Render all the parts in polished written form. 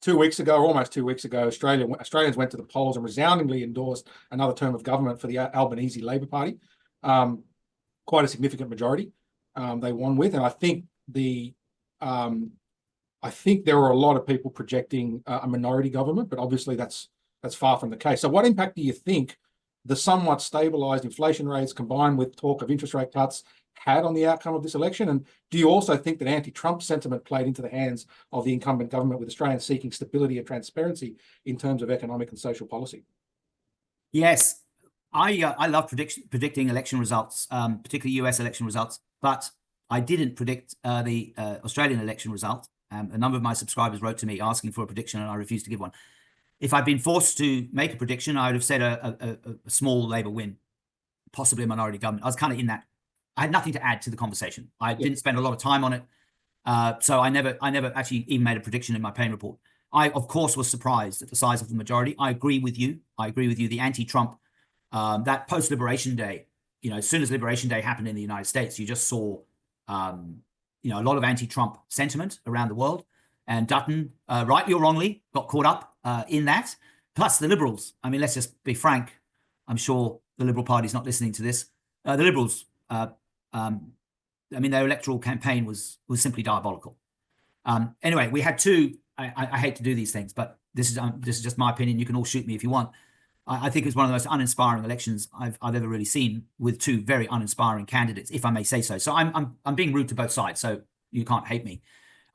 2 weeks ago, or almost 2 weeks ago, Australians went to the polls and resoundingly endorsed another term of government for the Albanese Labor Party. Quite a significant majority they won with, and I think there were a lot of people projecting a minority government, but obviously that's far from the case. So what impact do you think the somewhat stabilized inflation rates combined with talk of interest rate cuts had on the outcome of this election? And do you also think that anti-Trump sentiment played into the hands of the incumbent government, with Australians seeking stability and transparency in terms of economic and social policy? Yes, I love predicting election results, particularly US election results, but I didn't predict the Australian election result. A number of my subscribers wrote to me asking for a prediction, and I refused to give one. If I'd been forced to make a prediction, I would have said a small Labor win, possibly a minority government. I was kind of in that. I had nothing to add to the conversation. I didn't spend a lot of time on it. So I never actually even made a prediction in my pain report. I, of course, was surprised at the size of the majority. I agree with you. The anti-Trump, that post-Liberation Day, as soon as Liberation Day happened in the United States, you just saw, a lot of anti-Trump sentiment around the world. And Dutton, rightly or wrongly, got caught up in that. Plus the Liberals. I mean, let's just be frank. I'm sure the Liberal Party's not listening to this. The Liberals, their electoral campaign was simply diabolical. Anyway, we had two. I hate to do these things, but this is just my opinion. You can all shoot me if you want. I think it was one of the most uninspiring elections I've ever really seen, with two very uninspiring candidates, if I may say so. So I'm being rude to both sides, so you can't hate me.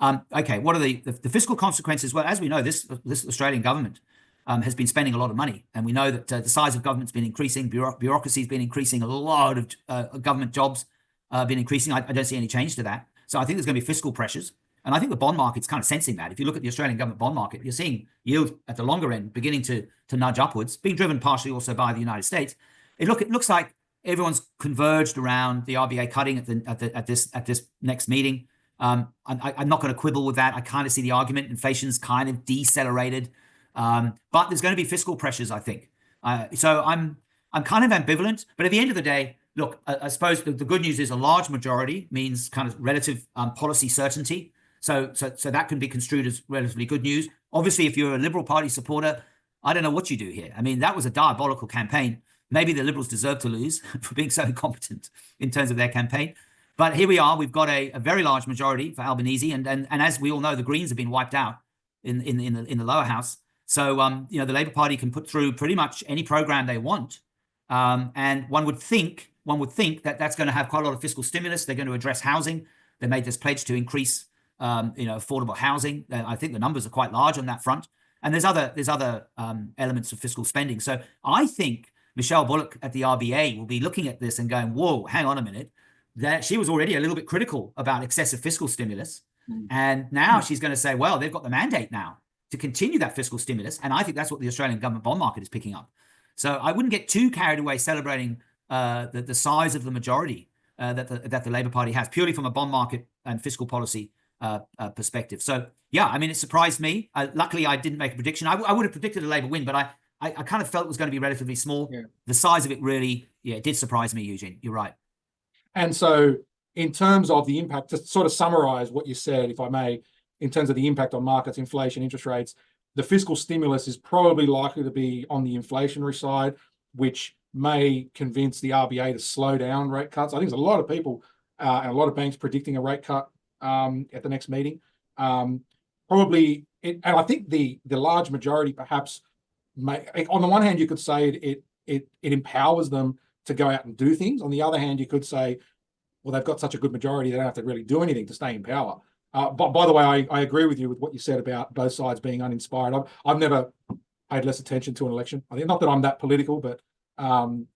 Okay, what are the fiscal consequences? Well, as we know, this Australian government has been spending a lot of money, and we know that the size of government's been increasing, bureaucracy's been increasing, a lot of government jobs been increasing. I don't see any change to that. So I think there's going to be fiscal pressures, and I think the bond market's kind of sensing that. If you look at the Australian government bond market, you're seeing yield at the longer end beginning to nudge upwards, being driven partially also by the United States. It looks like everyone's converged around the RBA cutting at this next meeting. I'm not going to quibble with that. I kind of see the argument. Inflation's kind of decelerated, but there's going to be fiscal pressures, I think. So I'm kind of ambivalent. But at the end of the day, look, I suppose the good news is a large majority means kind of relative policy certainty. So that can be construed as relatively good news. Obviously, if you're a Liberal Party supporter, I don't know what you do here. I mean, that was a diabolical campaign. Maybe the Liberals deserve to lose for being so incompetent in terms of their campaign. But here we are. We've got a very large majority for Albanese, and as we all know, the Greens have been wiped out in the lower house. So the Labor Party can put through pretty much any program they want, and one would think that that's going to have quite a lot of fiscal stimulus. They're going to address housing. They made this pledge to increase affordable housing. I think the numbers are quite large on that front, and there's other elements of fiscal spending. So I think Michelle Bullock at the RBA will be looking at this and going, "Whoa, hang on a minute." That she was already a little bit critical about excessive fiscal stimulus. And now she's going to say, well, they've got the mandate now to continue that fiscal stimulus. And I think that's what the Australian government bond market is picking up. So I wouldn't get too carried away celebrating the size of the majority that the Labor Party has, purely from a bond market and fiscal policy perspective. So, yeah, I mean, it surprised me. Luckily, I didn't make a prediction. I would have predicted a Labor win, but I kind of felt it was going to be relatively small. Yeah. The size of it really, it did surprise me, Eugene. You're right. And so in terms of the impact, to sort of summarize what you said, if I may, in terms of the impact on markets, inflation, interest rates, the fiscal stimulus is probably likely to be on the inflationary side, which may convince the RBA to slow down rate cuts. I think there's a lot of people and a lot of banks predicting a rate cut at the next meeting. And I think the large majority perhaps may, on the one hand, you could say it empowers them to go out and do things. On the other hand, you could say, well, they've got such a good majority, they don't have to really do anything to stay in power. But by the way, I agree with you with what you said about both sides being uninspired. I've never paid less attention to an election. I think, not that I'm that political, but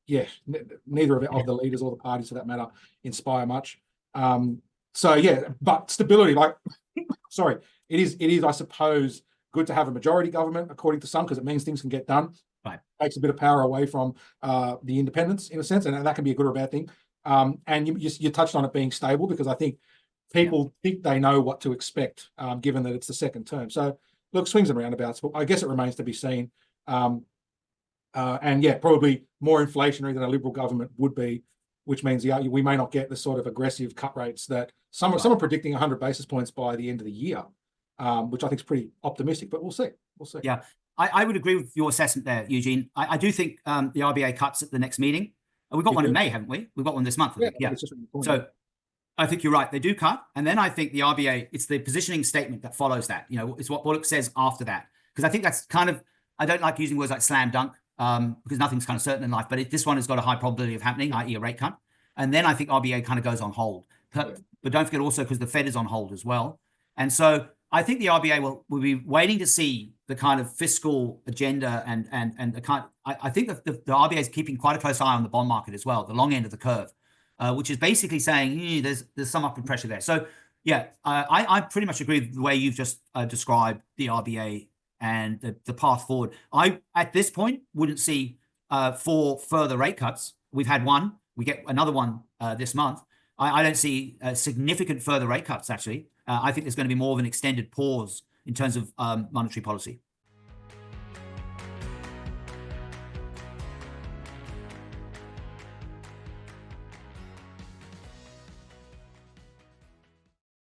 neither of the leaders or the parties for that matter inspire much. But stability, it is, I suppose, good to have a majority government, according to some, because it means things can get done. Right. Takes a bit of power away from the independents, in a sense, and that can be a good or a bad thing. And you touched on it being stable, because I think people think they know what to expect, given that it's the second term. So, look, swings and roundabouts, but I guess it remains to be seen. Probably more inflationary than a Liberal government would be, which means we may not get the sort of aggressive cut rates that some are predicting 100 basis points by the end of the year. which I think is pretty optimistic, but we'll see. We'll see. Yeah, I would agree with your assessment there, Eugene. I do think the RBA cuts at the next meeting. We've got one in May, haven't we? We've got one this month, I think. Yeah. So I think you're right. They do cut. And then I think the RBA, it's the positioning statement that follows that. You know, it's what it says after that. Because I think that's kind of, I don't like using words like slam dunk, because nothing's kind of certain in life. But this one has got a high probability of happening, i.e. a rate cut. And then I think RBA kind of goes on hold. But don't forget also because the Fed is on hold as well. And so I think the RBA will be waiting to see the kind of fiscal agenda and the kind. I think that the RBA is keeping quite a close eye on the bond market as well, the long end of the curve, which is basically saying there's some upward pressure there. So yeah, I pretty much agree with the way you've just described the RBA and the path forward. I at this point wouldn't see 4 further rate cuts. We've had one. We get another one this month. I don't see significant further rate cuts, actually. I think there's going to be more of an extended pause in terms of monetary policy.